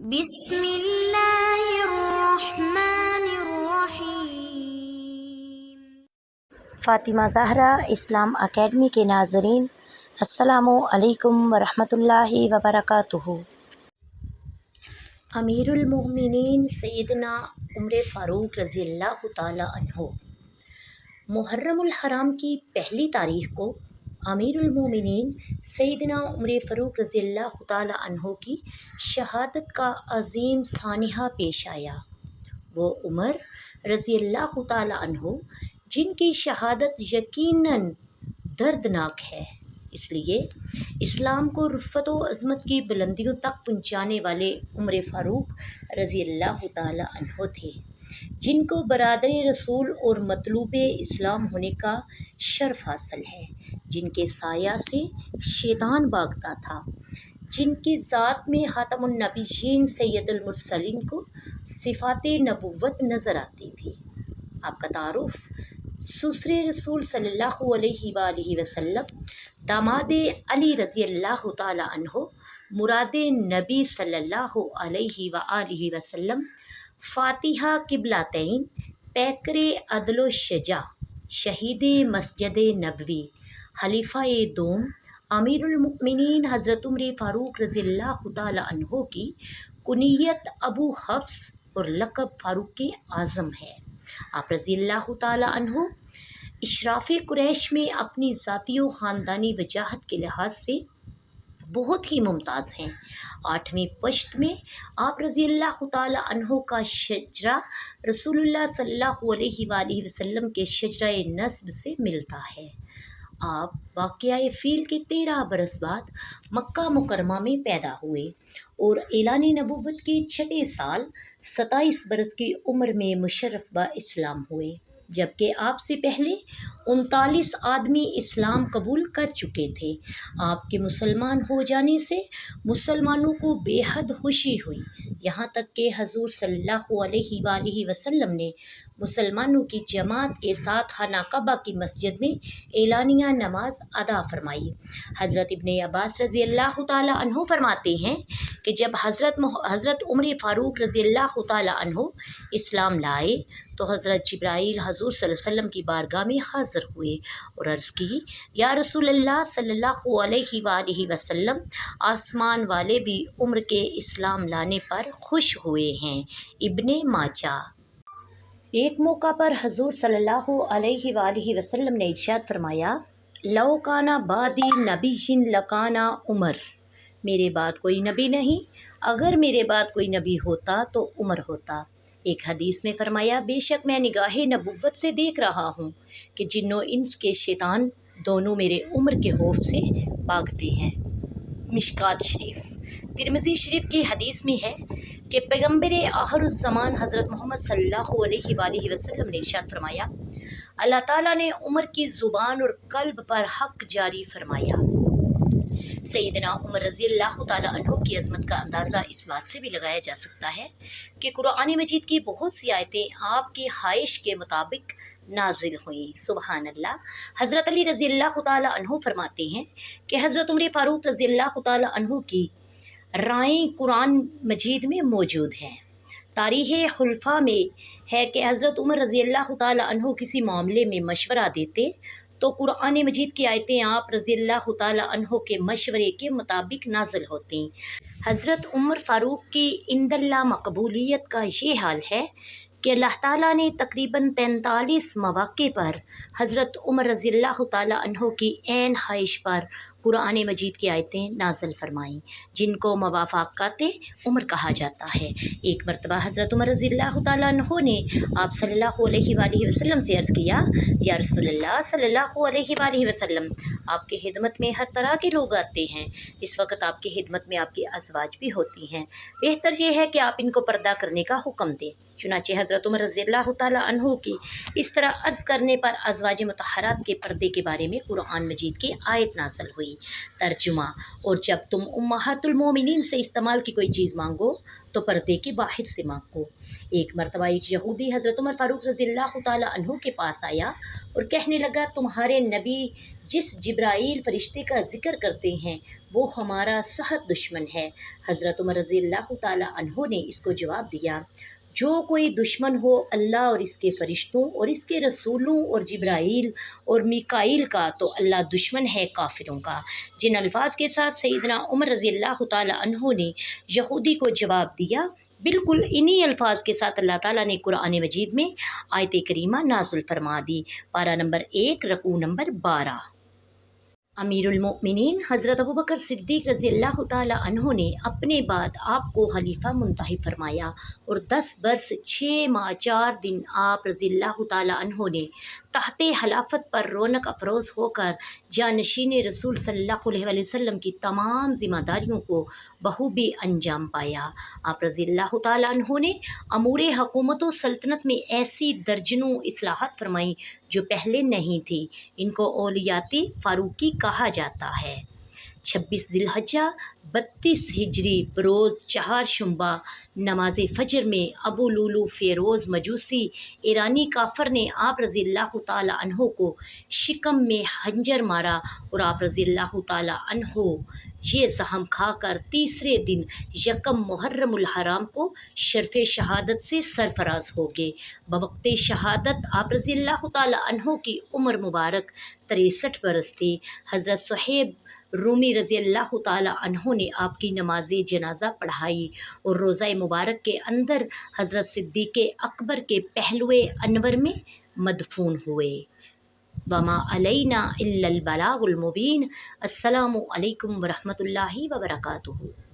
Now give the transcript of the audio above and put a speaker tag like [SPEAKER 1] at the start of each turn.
[SPEAKER 1] بسم اللہ الرحمن الرحیم۔
[SPEAKER 2] فاطمہ زہرا اسلام اکیڈمی کے ناظرین، السلام علیکم ورحمۃ اللہ وبرکاتہ۔ امیر المومنین سیدنا عمر فاروق رضی اللہ تعالی عنہ محرم الحرام کی پہلی تاریخ کو امیر المومنین سیدنا عمر فاروق رضی اللہ تعالی عنہ کی شہادت کا عظیم سانحہ پیش آیا۔ وہ عمر رضی اللہ تعالی عنہ جن کی شہادت یقیناً دردناک ہے، اس لیے اسلام کو رفعت و عظمت کی بلندیوں تک پہنچانے والے عمر فاروق رضی اللہ تعالی عنہ تھے، جن کو برادر رسول اور مطلوب اسلام ہونے کا شرف حاصل ہے، جن کے سایہ سے شیطان بھاگتا تھا، جن کی ذات میں خاتم النبیین سید المرسلین کو صفات نبوت نظر آتی تھی۔ آپ کا تعارف سسر رسول صلی اللہ علیہ وآلہ وسلم، داماد علی رضی اللہ تعالی عنہ، مراد نبی صلی اللہ علیہ وآلہ وسلم، فاتحہ قبلتین، پیکر عدل و شجاع، شہید مسجد نبوی، خلیفہ دوم، امیر المؤمنین حضرت عمر فاروق رضی اللہ تعالی عنہ کی کنیت ابو حفص اور لقب فاروق اعظم ہے۔ آپ رضی اللہ تعالی عنہ اشراف قریش میں اپنی ذاتی و خاندانی وجاہت کے لحاظ سے بہت ہی ممتاز ہیں۔ 8ویں پشت میں آپ رضی اللہ تعالی عنہ کا شجرہ رسول اللہ صلی اللہ علیہ وآلہ وسلم کے شجرہ نسب سے ملتا ہے۔ آپ واقعہ فیل کے 13 برس بعد مکہ مکرمہ میں پیدا ہوئے اور اعلان نبوت کے 6 سال 27 برس کی عمر میں مشرف با اسلام ہوئے، جبکہ آپ سے پہلے 39 آدمی اسلام قبول کر چکے تھے۔ آپ کے مسلمان ہو جانے سے مسلمانوں کو بے حد خوشی ہوئی، یہاں تک کہ حضور صلی اللہ علیہ وآلہ وسلم نے مسلمانوں کی جماعت کے ساتھ خانہ کعبہ کی مسجد میں اعلانیہ نماز ادا فرمائی۔ حضرت ابن عباس رضی اللہ تعالی عنہ فرماتے ہیں کہ جب حضرت عمر فاروق رضی اللہ تعالی عنہ اسلام لائے تو حضرت جبرائیل حضور صلی اللہ علیہ وسلم کی بارگاہ میں حاضر ہوئے اور عرض کی، یا رسول اللہ صلی اللہ علیہ وآلہ وسلم، آسمان والے بھی عمر کے اسلام لانے پر خوش ہوئے ہیں۔ ابن ماجہ۔ ایک موقع پر حضور صلی اللہ علیہ وآلہ وسلم نے ارشاد فرمایا، لو کانا بعدی نبی لکانا عمر، میرے بعد کوئی نبی نہیں، اگر میرے بعد کوئی نبی ہوتا تو عمر ہوتا۔ ایک حدیث میں فرمایا، بے شک میں نگاہ نبوت سے دیکھ رہا ہوں کہ جن و انس کے شیطان دونوں میرے عمر کے خوف سے بھاگتے ہیں۔ مشکوٰۃ شریف۔ ترمذی شریف کی حدیث میں ہے کہ پیغمبر آخر الزمان حضرت محمد صلی اللہ علیہ وآلہ وسلم نے ارشاد فرمایا، اللہ تعالیٰ نے عمر کی زبان اور قلب پر حق جاری فرمایا۔ سیدنا عمر رضی اللہ تعالی عنہ کی عظمت کا اندازہ اس بات سے بھی لگایا جا سکتا ہے کہ قرآن مجید کی بہت سی آیتیں آپ کی خواہش کے مطابق نازل ہوئیں۔ سبحان اللہ۔ حضرت علی رضی اللہ تعالی عنہ فرماتے ہیں کہ حضرت عمر فاروق رضی اللہ تعالی عنہ کی رائیں قرآن مجید میں موجود ہیں۔ تاریخ خلفاء میں ہے کہ حضرت عمر رضی اللہ تعالی عنہ کسی معاملے میں مشورہ دیتے تو قرآن مجید کی آیتیں آپ رضی اللہ تعالی عنہ کے مشورے کے مطابق نازل ہوتی۔ حضرت عمر فاروق کی عند اللہ مقبولیت کا یہ حال ہے کہ اللہ تعالیٰ نے تقریباً 43 مواقع پر حضرت عمر رضی اللہ تعالی عنہ کی عین خواہش پر قرآن مجید کی آیتیں نازل فرمائیں، جن کو موافقات عمر کہا جاتا ہے۔ ایک مرتبہ حضرت عمر رضی اللہ تعالی عنہ نے آپ صلی اللہ علیہ وآلہ وسلم سے عرض کیا، یا رسول اللہ صلی اللہ علیہ وآلہ وسلم، آپ کی خدمت میں ہر طرح کے لوگ آتے ہیں، اس وقت آپ کی خدمت میں آپ کی ازواج بھی ہوتی ہیں، بہتر یہ ہے کہ آپ ان کو پردہ کرنے کا حکم دیں۔ چنانچہ حضرت عمر رضی اللہ تعالی عنہ کی اس طرح عرض کرنے پر ازواج مطہرات کے پردے کے بارے میں قرآن مجید کی آیت نازل ہوئی۔ ترجمہ، اور جب تم امہات المومنین سے استعمال کی کوئی چیز مانگو تو پردے کے باہر سے مانگو۔ ایک مرتبہ ایک یہودی حضرت عمر فاروق رضی اللہ تعالی عنہ کے پاس آیا اور کہنے لگا، تمہارے نبی جس جبرائیل فرشتے کا ذکر کرتے ہیں وہ ہمارا سخت دشمن ہے۔ حضرت عمر رضی اللہ تعالیٰ عنہ نے اس کو جواب دیا، جو کوئی دشمن ہو اللہ اور اس کے فرشتوں اور اس کے رسولوں اور جبرائیل اور میکائیل کا تو اللہ دشمن ہے کافروں کا۔ جن الفاظ کے ساتھ سیدنا عمر رضی اللہ تعالیٰ عنہ نے یہودی کو جواب دیا، بالکل انہی الفاظ کے ساتھ اللہ تعالیٰ نے قرآن مجید میں آیت کریمہ نازل فرما دی۔ پارہ نمبر 1 رکوع نمبر 12۔ امیر المؤمنین حضرت ابوبکر صدیق رضی اللہ تعالیٰ عنہ نے اپنے بعد آپ کو خلیفہ منتخب فرمایا اور 10 برس 6 ماہ 4 دن آپ رضی اللہ تعالیٰ عنہ نے تحت خلافت پر رونق افروز ہو کر جانشین رسول صلی اللہ علیہ وآلہ وسلم کی تمام ذمہ داریوں کو بخوبی انجام پایا۔ آپ رضی اللہ تعالیٰ عنہ نے امور حکومت و سلطنت میں ایسی درجنوں اصلاحات فرمائیں جو پہلے نہیں تھی۔ ان کو اولیات فاروقی کہا جاتا ہے۔ 26 ذی الحجہ 32 ہجری بروز 4 شنبہ نماز فجر میں ابو لولو فیروز مجوسی ایرانی کافر نے آپ رضی اللہ تعالیٰ عنہ کو شکم میں خنجر مارا اور آپ رضی اللہ تعالیٰ عنہ یہ زخم کھا کر تیسرے دن یکم محرم الحرام کو شرف شہادت سے سرفراز ہو گئے۔ بوقت شہادت آپ رضی اللہ تعالیٰ عنہ کی عمر مبارک 63 برس تھی۔ حضرت صہیب رومی رضی اللہ تعالیٰ عنہ نے آپ کی نماز جنازہ پڑھائی اور روضہ مبارک کے اندر حضرت صدیق اکبر کے پہلو انور میں مدفون ہوئے۔ وما علینا الا البلاغ المبین۔ السلام علیکم ورحمۃ اللہ وبرکاتہ۔